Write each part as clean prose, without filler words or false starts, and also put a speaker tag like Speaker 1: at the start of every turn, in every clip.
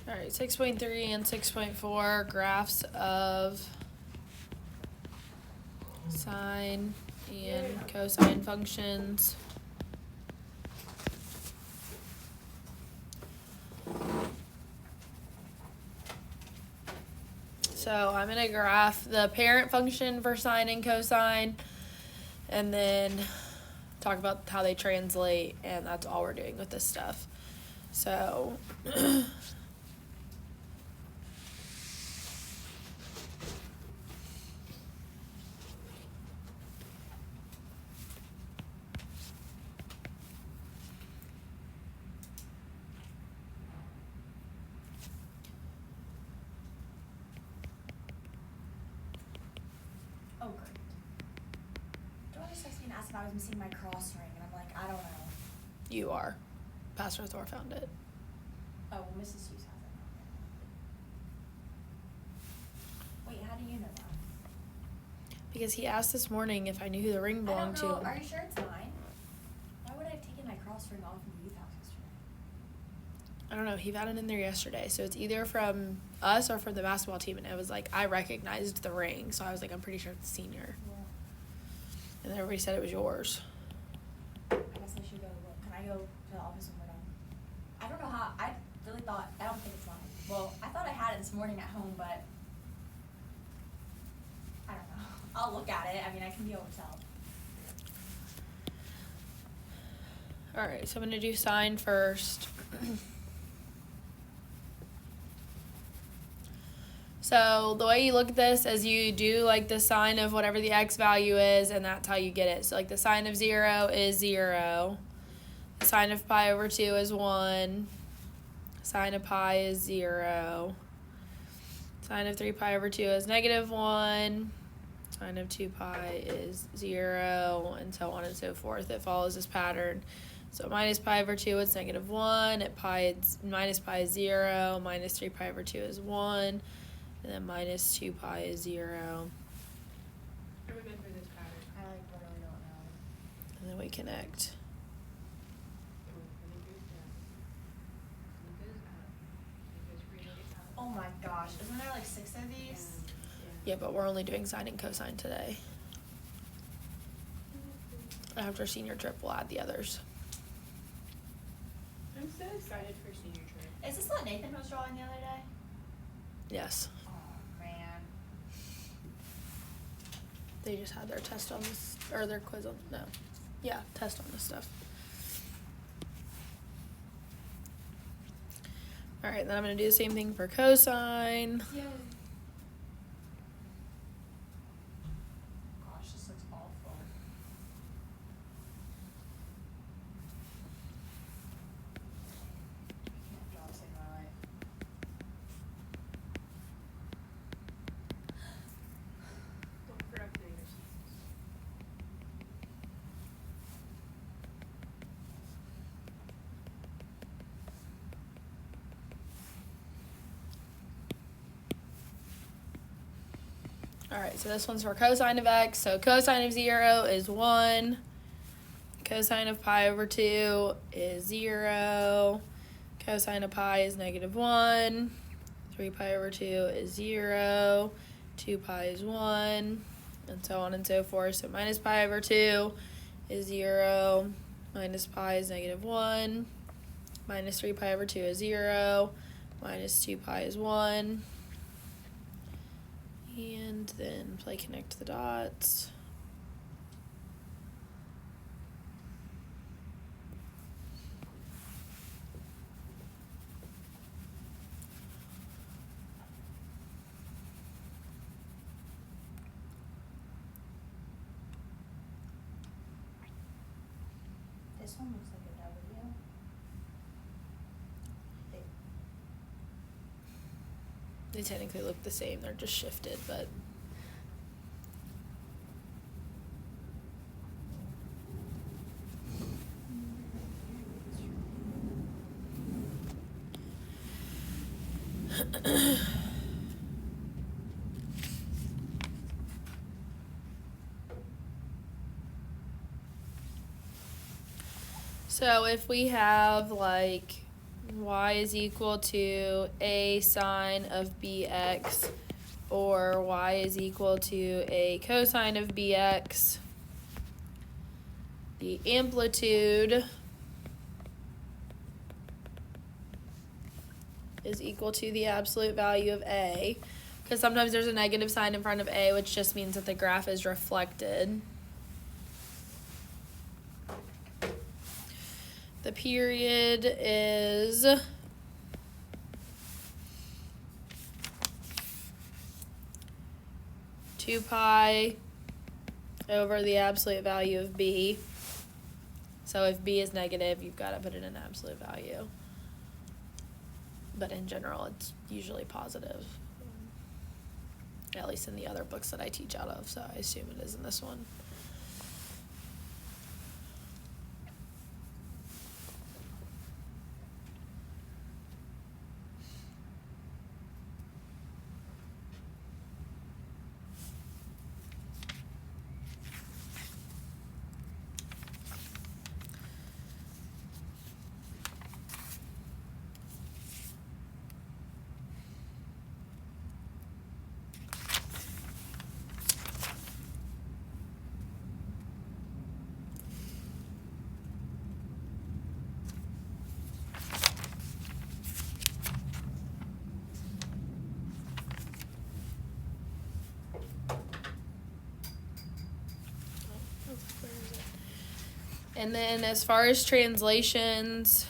Speaker 1: All right, 6.3 and 6.4, graphs of sine and cosine functions. So I'm going to graph the parent function for sine and cosine, and then talk about how they translate, and that's all we're doing with this stuff. So
Speaker 2: oh, great. Joanna just texted me and asked if I was missing my cross ring, and I'm like, I don't know.
Speaker 1: you are. Pastor Thor found it.
Speaker 2: Oh, well, Mrs. Hughes has it. Wait, how do you know that?
Speaker 1: Because he asked this morning if I knew who the ring belonged
Speaker 2: I don't know.
Speaker 1: to.
Speaker 2: Are you sure it's mine? Why would I have taken my cross ring off in the youth house yesterday?
Speaker 1: I don't know. He found it in there yesterday. So it's either from us or from the basketball team. And it was like, I recognized the ring. So I was like, I'm pretty sure it's senior.
Speaker 2: Yeah.
Speaker 1: And then everybody said it was yours.
Speaker 2: I guess I should go look. Can I go to the office when we're done? I don't know how. I really thought. I don't think it's mine. Well, I thought I had it this morning at home, but I don't know. I'll look at it. I mean, I can be able to tell.
Speaker 1: All right. So I'm going to do sine first. So the way you look at this is you do like the sine of whatever the x value is, and that's how you get it. So like the sine of 0 is 0. The sine of pi over 2 is 1. Sine of pi is 0. Sine of 3 pi over 2 is negative 1. Sine of 2 pi is 0, and so on and so forth. It follows this pattern. So minus pi over 2 is negative 1. At pi, it's minus pi is 0. Minus 3 pi over 2 is 1. And then minus 2 pi is 0.
Speaker 3: Remember this pattern.
Speaker 2: I like literally don't know.
Speaker 1: And then we connect.
Speaker 2: Oh my gosh! Isn't there like 6 of these?
Speaker 1: Yeah, but we're only doing sine and cosine today. After senior trip, we'll add the others.
Speaker 3: I'm so excited for senior trip.
Speaker 2: Is this what Nathan was drawing the other day?
Speaker 1: Yes.
Speaker 2: Oh man.
Speaker 1: They just had their test on this, or their quiz on, no. Yeah, test on this stuff. All right, then I'm going to do the same thing for cosine.
Speaker 3: Yay.
Speaker 2: Gosh, this looks awful. I can't draw to save my life.
Speaker 3: Don't correct me.
Speaker 1: All right, so this one's for cosine of x. So cosine of 0 is 1. Cosine of pi over 2 is 0. Cosine of pi is negative 1. 3 pi over 2 is 0. 2 pi is 1. And so on and so forth. So minus pi over 2 is 0. Minus pi is negative 1. Minus 3 pi over 2 is 0. Minus 2 pi is 1. And then play connect the dots.
Speaker 2: This one looks like a W.
Speaker 1: They technically look the same, they're just shifted, but so if we have like y is equal to a sine of bx, or y is equal to a cosine of bx, the amplitude is equal to the absolute value of a, because sometimes there's a negative sign in front of a, which just means that the graph is reflected. The period is 2 pi over the absolute value of b. So if b is negative, you've got to put it in absolute value. But in general, it's usually positive. At least in the other books that I teach out of, so I assume it is in this one. And then as far as translations,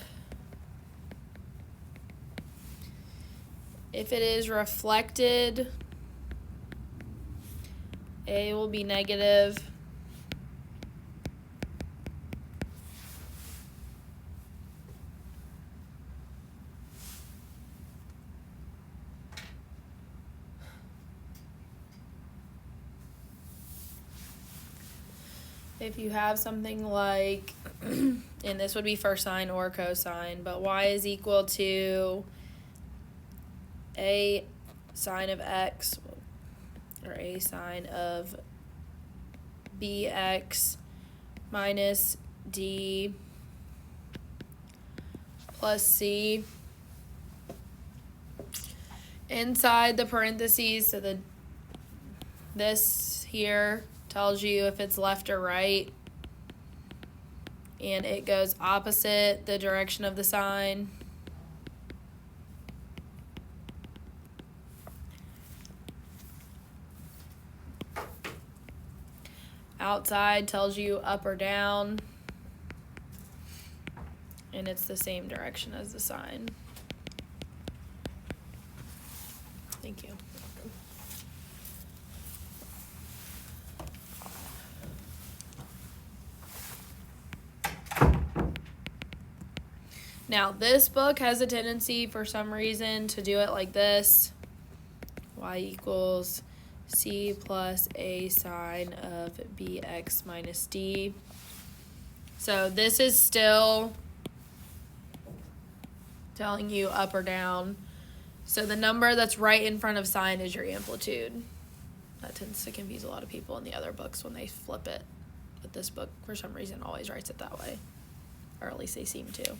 Speaker 1: if it is reflected, a will be negative. If you have something like, and this would be for sine or cosine, but y is equal to a sine of x, or a sine of bx minus d plus c. Inside the parentheses, so this here tells you if it's left or right, and it goes opposite the direction of the sign. Outside tells you up or down, and it's the same direction as the sign. Thank you. Now, this book has a tendency, for some reason, to do it like this. Y equals c plus a sine of bx minus d. So this is still telling you up or down. So the number that's right in front of sine is your amplitude. That tends to confuse a lot of people in the other books when they flip it. But this book, for some reason, always writes it that way. Or at least they seem to.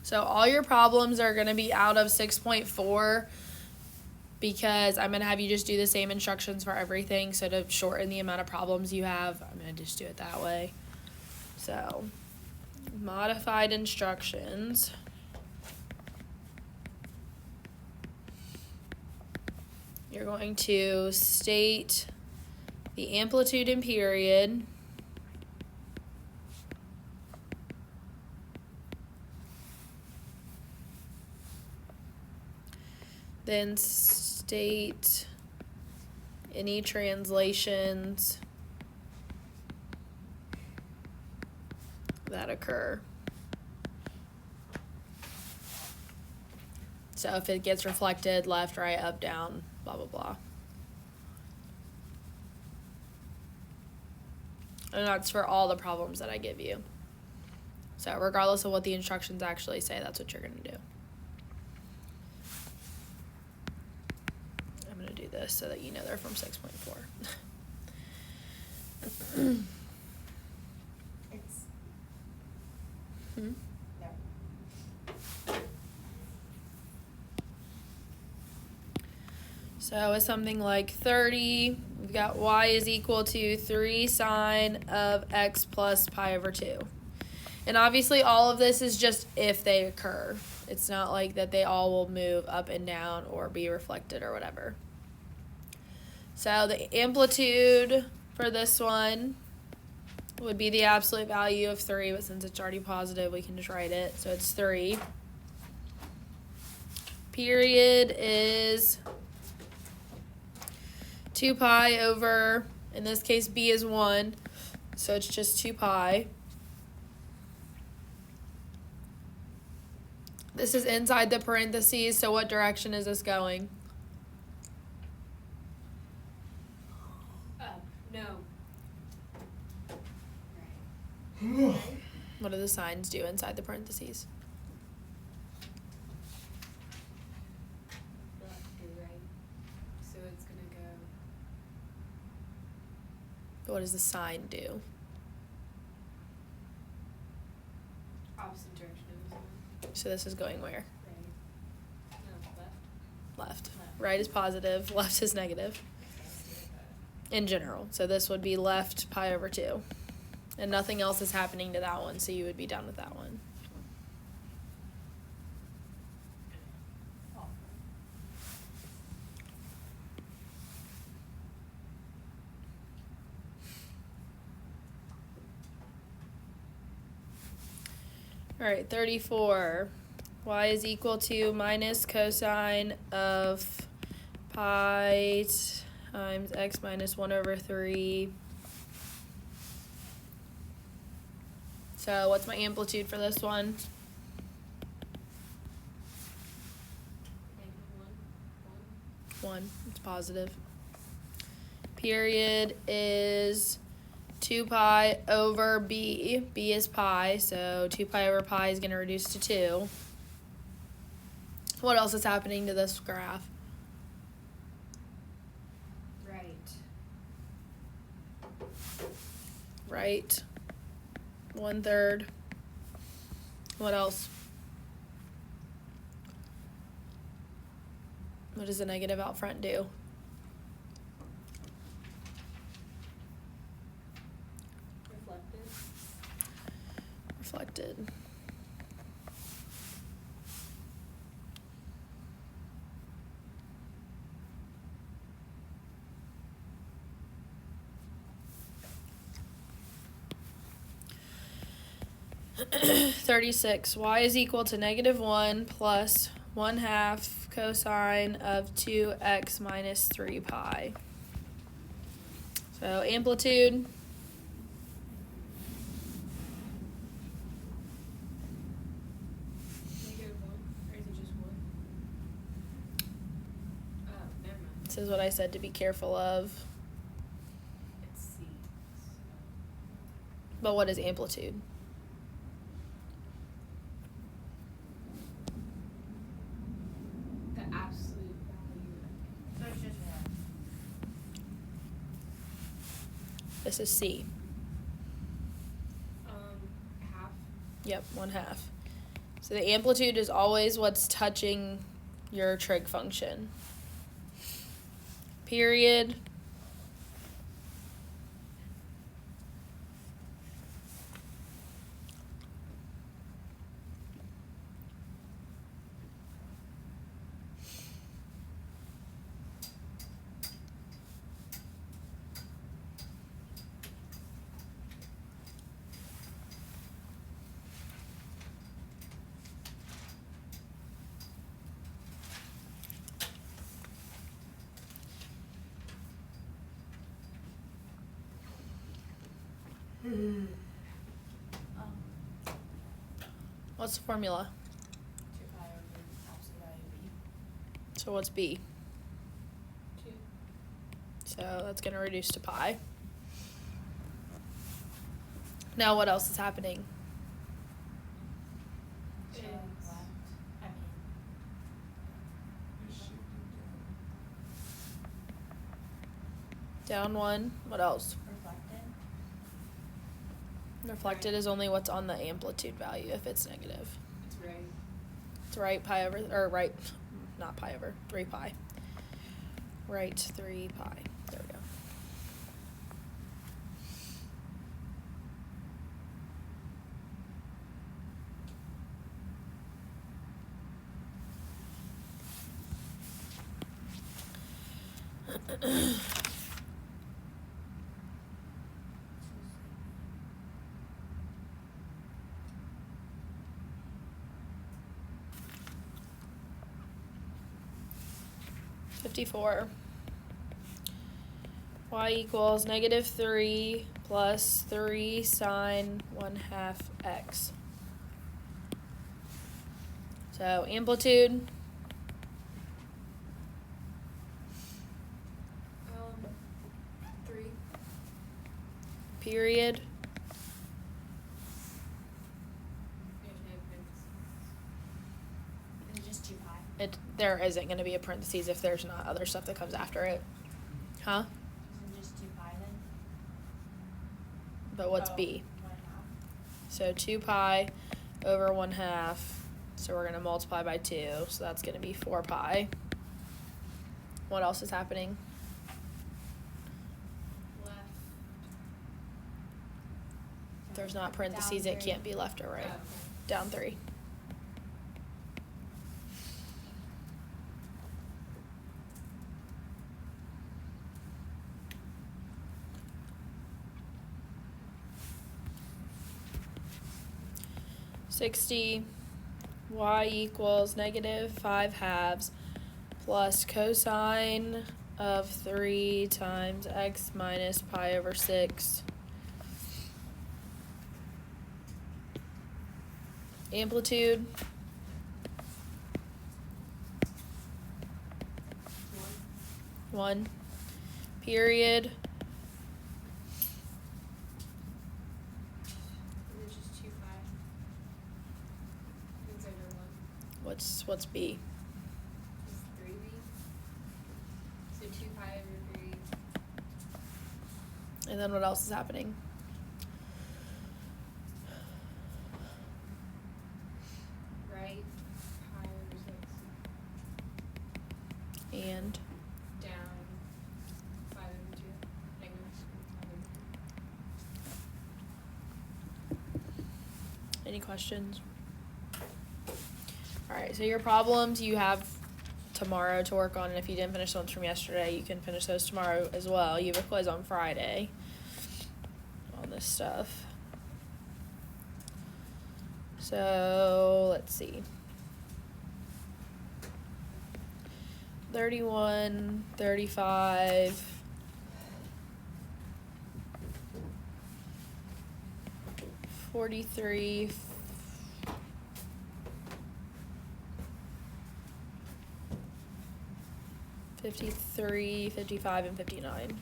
Speaker 1: So all your problems are going to be out of 6.4 because I'm going to have you just do the same instructions for everything. So to shorten the amount of problems you have, I'm going to just do it that way. So modified instructions. You're going to state the amplitude and period. Then state any translations that occur. So if it gets reflected, left, right, up, down, blah, blah, blah. And that's for all the problems that I give you. So regardless of what the instructions actually say, that's what you're going to do. I'm going to do this so that you know they're from 6.4.
Speaker 2: It's
Speaker 1: Hmm?
Speaker 2: no.
Speaker 1: So it's something like 30. We've got y is equal to 3 sine of x plus pi over 2. And obviously all of this is just if they occur. It's not like that they all will move up and down or be reflected or whatever. So the amplitude for this one would be the absolute value of 3, but since it's already positive, we can just write it. So it's 3. Period is 2 pi over, in this case, b is 1, so it's just 2 pi. This is inside the parentheses, so what direction is this going?
Speaker 3: No.
Speaker 1: What do the signs do inside the parentheses?
Speaker 3: Left to right. So it's gonna go
Speaker 1: What does the sign do?
Speaker 3: opposite direction of the sign.
Speaker 1: So this is going where?
Speaker 3: Right. No, left.
Speaker 1: Left. Right is positive, left is negative. In general. So this would be left pi over 2. And nothing else is happening to that one, so you would be done with that one. All right, 34. Y is equal to minus cosine of pi times x minus 1 over 3. So what's my amplitude for this one?
Speaker 3: -1.
Speaker 1: 1. It's positive. Period is 2 pi over b. b is pi, so 2 pi over pi is going to reduce to 2. What else is happening to this graph?
Speaker 3: Right.
Speaker 1: Right. 1/3. What else? What does the negative out front do?
Speaker 3: Reflected.
Speaker 1: Reflected. (36) Y is equal to -1 plus 1/2 cosine of 2x minus 3 pi. So amplitude.
Speaker 3: -1. Or is it just 1? Oh, never mind.
Speaker 1: This is what I said to be careful of.
Speaker 3: It's C.
Speaker 1: But what is amplitude?
Speaker 3: The absolute value.
Speaker 2: So it's just 1.
Speaker 1: This is C.
Speaker 3: Half.
Speaker 1: Yep, 1/2. So the amplitude is always what's touching your trig function. Period. What's the formula?
Speaker 2: 2 pi over absolute value of b.
Speaker 1: So what's b?
Speaker 3: 2.
Speaker 1: So that's going to reduce to pi. Now what else is happening?
Speaker 2: So
Speaker 3: It's-
Speaker 2: left. I mean,
Speaker 1: Down 1. What else?
Speaker 2: Reflected.
Speaker 1: Reflected is only what's on the amplitude value if it's negative.
Speaker 3: It's right.
Speaker 1: It's right pi over, or right, not pi over, 3 pi. Right 3 pi. There we go. $54. Y equals negative 3 plus 3 sine 1/2 x. So amplitude,
Speaker 3: 3.
Speaker 1: period,
Speaker 2: Is it just 2 pi?
Speaker 1: there isn't going to be a parentheses if there's not other stuff that comes after it. Huh?
Speaker 2: Is it just 2 pi then?
Speaker 1: But what's
Speaker 2: Oh,
Speaker 1: b?
Speaker 2: 1/2.
Speaker 1: So 2 pi over 1/2. So we're going to multiply by 2. So that's going to be 4 pi. What else is happening?
Speaker 3: Left.
Speaker 1: If there's not parentheses,
Speaker 2: Down
Speaker 1: it
Speaker 2: 3.
Speaker 1: can't be left or right.
Speaker 3: Oh, okay.
Speaker 1: Down 3. $60. Y equals negative 5/2 plus cosine of 3 times x minus pi over 6. Amplitude, 1. Period,
Speaker 3: Is it just 2 pi? It's over 1.
Speaker 1: what's b?
Speaker 3: It's 3b. So 2 pi over 3.
Speaker 1: And then what else is happening?
Speaker 3: Right. Pi over 6.
Speaker 1: And
Speaker 3: Down 5 over 2. Negative 5 over 2.
Speaker 1: any questions? Alright, so your problems you have tomorrow to work on, and if you didn't finish the ones from yesterday, you can finish those tomorrow as well. You have a quiz on Friday on this stuff. So, let's see. 31, 35, 43, 53, 55, and 59.